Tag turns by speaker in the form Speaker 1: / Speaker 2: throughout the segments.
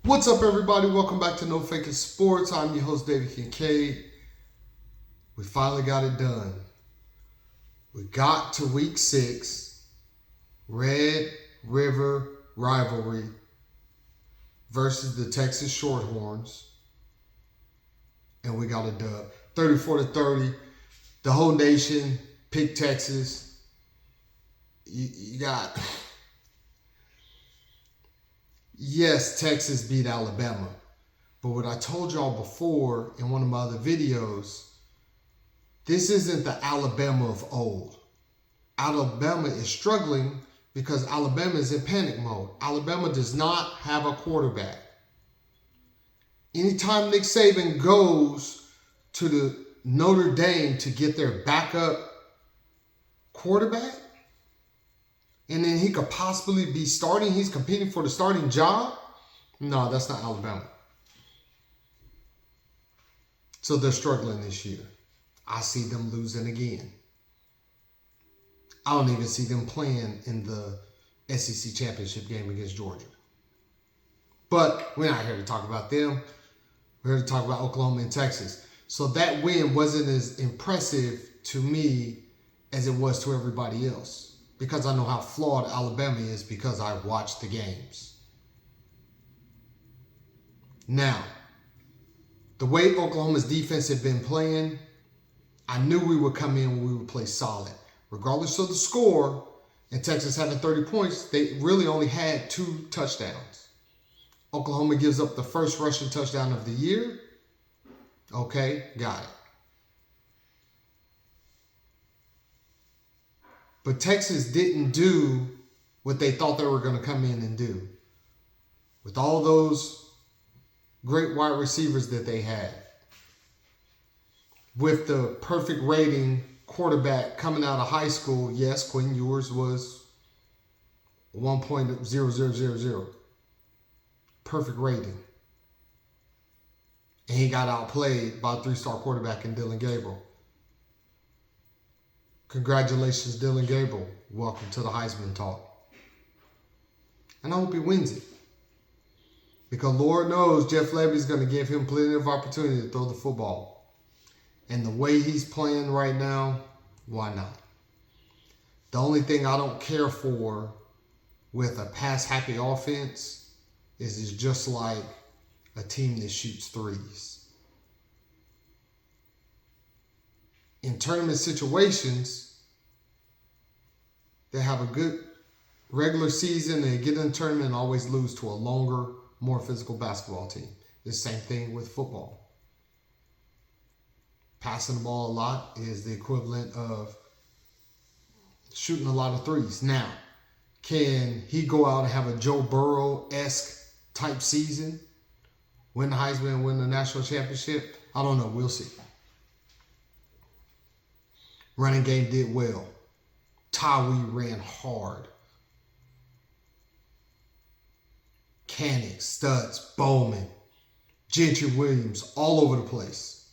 Speaker 1: What's up, everybody? Welcome back to No Faking Sports. I'm your host, David Kincaid. We finally got it done. We got to week 6, Red River rivalry versus the Texas Shorthorns, and we got a dub, 34-30. The whole nation picked Texas. You got. Yes, Texas beat Alabama. But what I told y'all before in one of my other videos, this isn't the Alabama of old. Alabama is struggling because Alabama is in panic mode. Alabama does not have a quarterback. Anytime Nick Saban goes to the Notre Dame to get their backup quarterback, and then he could possibly be starting, he's competing for the starting job. No, that's not Alabama. So they're struggling this year. I see them losing again. I don't even see them playing in the SEC championship game against Georgia. But we're not here to talk about them. We're here to talk about Oklahoma and Texas. So that win wasn't as impressive to me as it was to everybody else, because I know how flawed Alabama is because I watched the games. Now, the way Oklahoma's defense had been playing, I knew we would come in and we would play solid. Regardless of the score, and Texas having 30 points, they really only had 2 touchdowns. Oklahoma gives up the first rushing touchdown of the year. Okay, got it. But Texas didn't do what they thought they were going to come in and do. With all those great wide receivers that they had, with the perfect rating quarterback coming out of high school, yes, Quinn Ewers was 1.0000. Perfect rating. And he got outplayed by a 3-star quarterback in Dylan Gabriel. Congratulations, Dylan Gabriel. Welcome to the Heisman talk. And I hope he wins it. Because Lord knows Jeff Lebby's going to give him plenty of opportunity to throw the football. And the way he's playing right now, why not? The only thing I don't care for with a pass-happy offense is it's just like a team that shoots threes. In tournament situations, they have a good regular season, they get in the tournament and always lose to a longer, more physical basketball team. The same thing with football. Passing the ball a lot is the equivalent of shooting a lot of threes. Now, can he go out and have a Joe Burrow-esque type season, win the Heisman and win the national championship? I don't know. We'll see. Running game did well. Tyree ran hard. Canick, Stutz, Bowman, Gentry Williams, all over the place.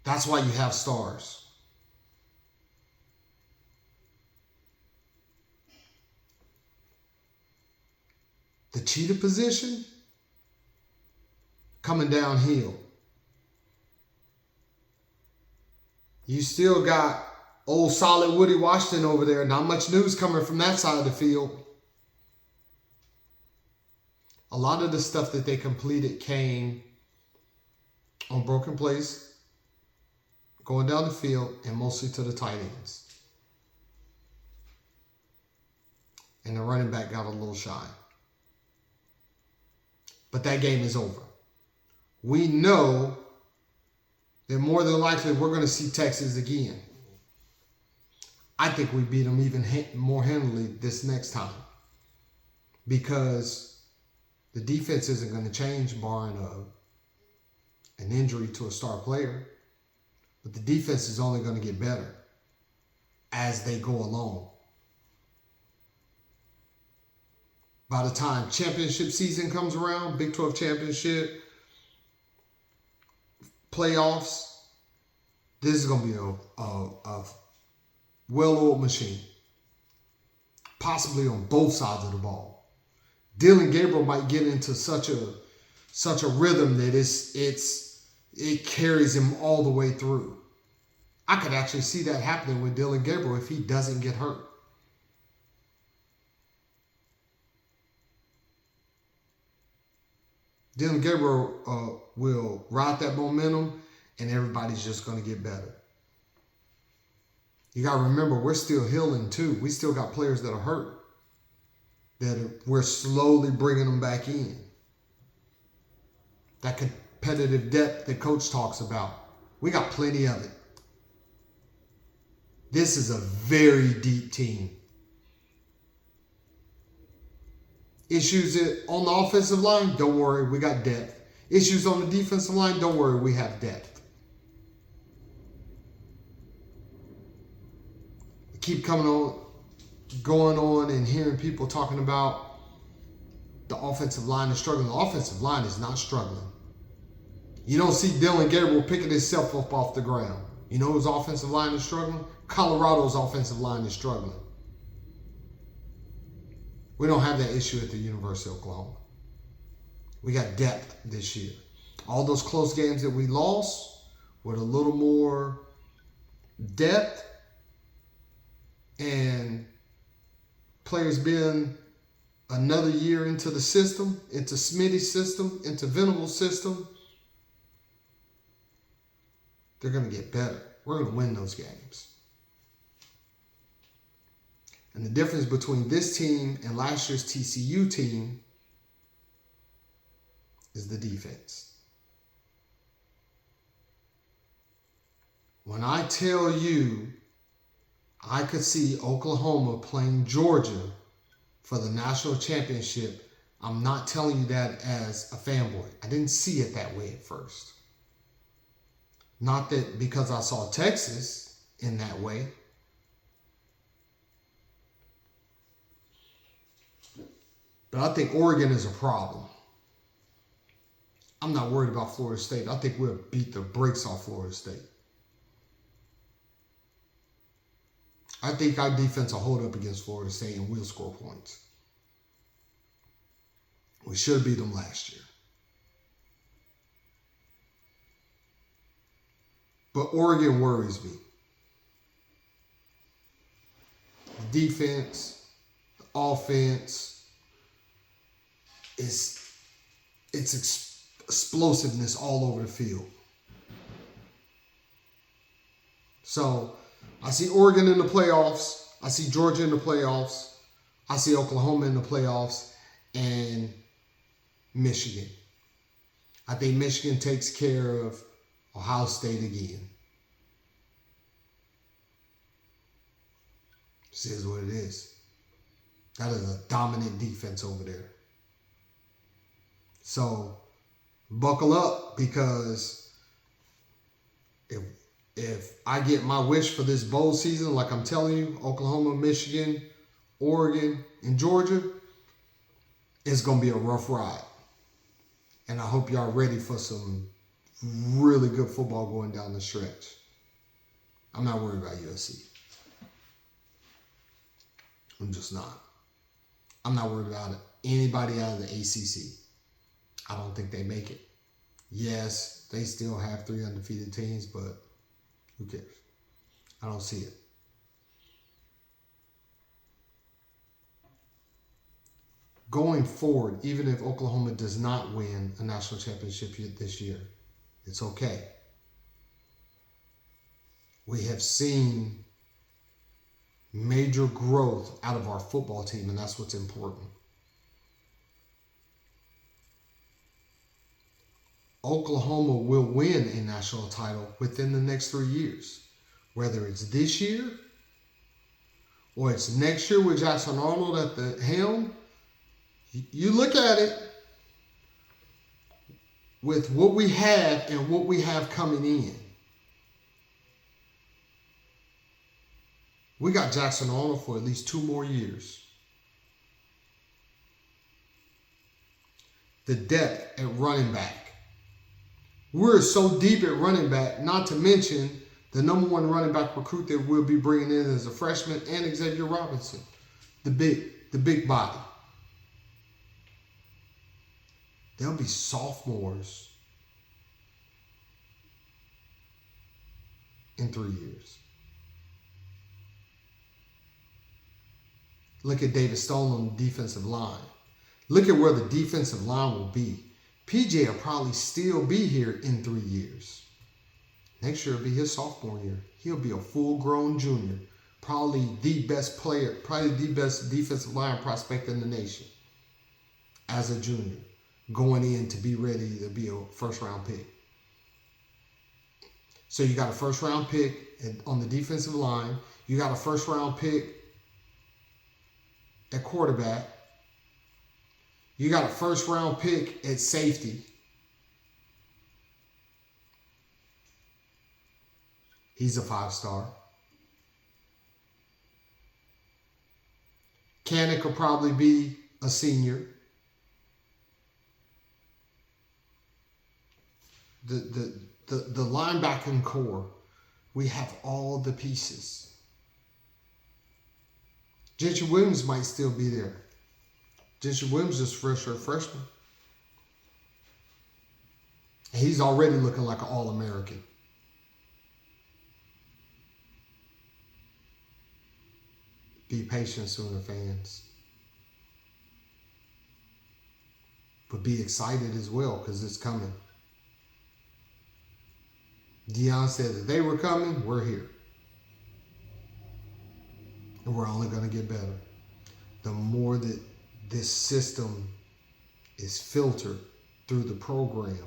Speaker 1: That's why you have stars. The cheetah position, coming downhill. You still got old solid Woody Washington over there. Not much news coming from that side of the field. A lot of the stuff that they completed came on broken plays, going down the field, and mostly to the tight ends. And the running back got a little shy. But that game is over. We know that more than likely we're going to see Texas again. I think we beat them even more handily this next time, because the defense isn't going to change barring an injury to a star player. But the defense is only going to get better as they go along. By the time championship season comes around, Big 12 championship, playoffs, this is going to be a well-oiled machine. Possibly on both sides of the ball. Dylan Gabriel might get into such a rhythm that it carries him all the way through. I could actually see that happening with Dylan Gabriel if he doesn't get hurt. Dylan Gabriel will ride that momentum, and everybody's just going to get better. You got to remember, we're still healing too. We still got players that are hurt, we're slowly bringing them back in. That competitive depth that Coach talks about, we got plenty of it. This is a very deep team. Issues on the offensive line, don't worry, we got depth. Issues on the defensive line, don't worry, we have depth. Keep going on and hearing people talking about the offensive line is struggling. The offensive line is not struggling. You don't see Dylan Gabriel picking himself up off the ground. You know whose offensive line is struggling? Colorado's offensive line is struggling. We don't have that issue at the University of Oklahoma. We got depth this year. All those close games that we lost with a little more depth and players being another year into the system, into Smitty's system, into Venable's system, they're going to get better. We're going to win those games. And the difference between this team and last year's TCU team is the defense. When I tell you I could see Oklahoma playing Georgia for the national championship, I'm not telling you that as a fanboy. I didn't see it that way at first. Not that because I saw Texas in that way. But I think Oregon is a problem. I'm not worried about Florida State. I think we'll beat the brakes off Florida State. I think our defense will hold up against Florida State and we'll score points. We should beat them last year. But Oregon worries me. The defense, the offense, it's explosiveness all over the field. So I see Oregon in the playoffs. I see Georgia in the playoffs. I see Oklahoma in the playoffs and Michigan. I think Michigan takes care of Ohio State again. This is what it is. That is a dominant defense over there. So buckle up, because if I get my wish for this bowl season, like I'm telling you, Oklahoma, Michigan, Oregon, and Georgia, it's going to be a rough ride. And I hope y'all ready for some really good football going down the stretch. I'm not worried about USC. I'm just not. I'm not worried about anybody out of the ACC. I don't think they make it. Yes, they still have 3 undefeated teams, but who cares? I don't see it. Going forward, even if Oklahoma does not win a national championship this year, it's okay. We have seen major growth out of our football team, and that's what's important. Oklahoma will win a national title within the next 3 years. Whether it's this year or it's next year with Jackson Arnold at the helm, you look at it with what we have and what we have coming in. We got Jackson Arnold for at least 2 more years. The depth at running back. We're so deep at running back, not to mention the number 1 running back recruit that we'll be bringing in as a freshman, and Xavier Robinson, the big body. They'll be sophomores in 3 years. Look at David Stone on the defensive line. Look at where the defensive line will be. PJ will probably still be here in 3 years. Next year will be his sophomore year. He'll be a full-grown junior. Probably the best player, probably the best defensive line prospect in the nation as a junior, going in to be ready to be a first-round pick. So you got a first-round pick on the defensive line. You got a first-round pick at quarterback. You got a first-round pick at safety. He's a 5-star. Kanak will probably be a senior. The linebacking core, we have all the pieces. Gentry Williams might still be there. Gentry Williams is freshman. And he's already looking like an All-American. Be patient, Sooner fans. But be excited as well, because it's coming. Deion said that they were coming, we're here. And we're only going to get better. The more that this system is filtered through the program.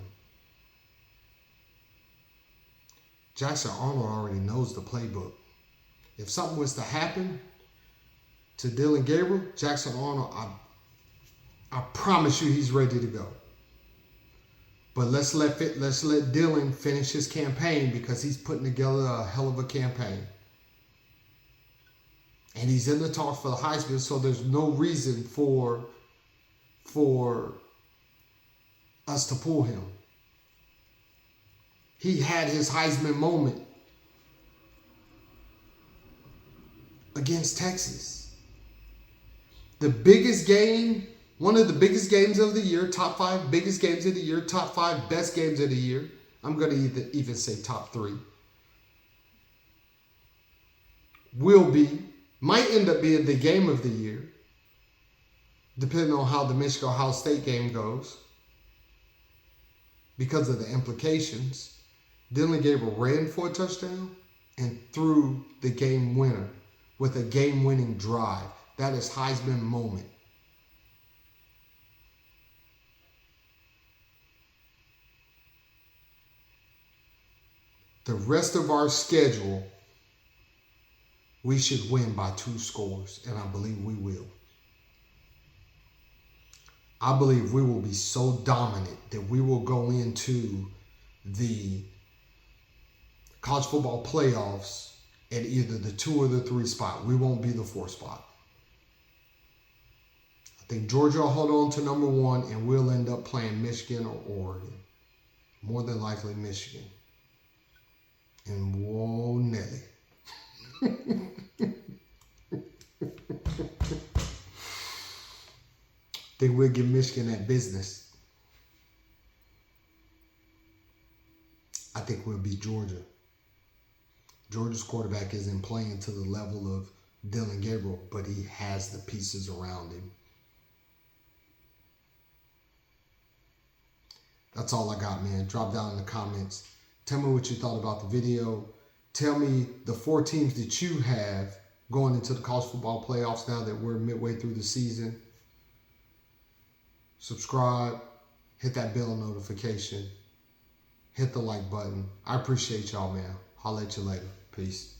Speaker 1: Jackson Arnold already knows the playbook. If something was to happen to Dillon Gabriel, Jackson Arnold, I promise you he's ready to go. But let's let Dillon finish his campaign, because he's putting together a hell of a campaign. And he's in the talks for the Heisman, so there's no reason for us to pull him. He had his Heisman moment against Texas. The biggest game, one of the biggest games of the year, top 5 biggest games of the year, top 5 best games of the year. I'm going to even say top 3. Might end up being the game of the year, depending on how the Michigan-Ohio State game goes, because of the implications. Dillon Gabriel ran for a touchdown and threw the game winner with a game-winning drive. That is Heisman moment. The rest of our schedule, we should win by 2 scores, and I believe we will. I believe we will be so dominant that we will go into the college football playoffs at either the 2 or the 3 spot. We won't be the 4 spot. I think Georgia will hold on to number 1, and we'll end up playing Michigan or Oregon. More than likely Michigan. And whoa, Nelly. Think we'll give Michigan that business. I think we'll beat Georgia. Georgia's quarterback isn't playing to the level of Dillon Gabriel, but he has the pieces around him. That's all I got, man. Drop down in the comments. Tell me what you thought about the video. Tell me the 4 teams that you have going into the college football playoffs now that we're midway through the season. Subscribe. Hit that bell notification. Hit the like button. I appreciate y'all, man. Holla at you later. Peace.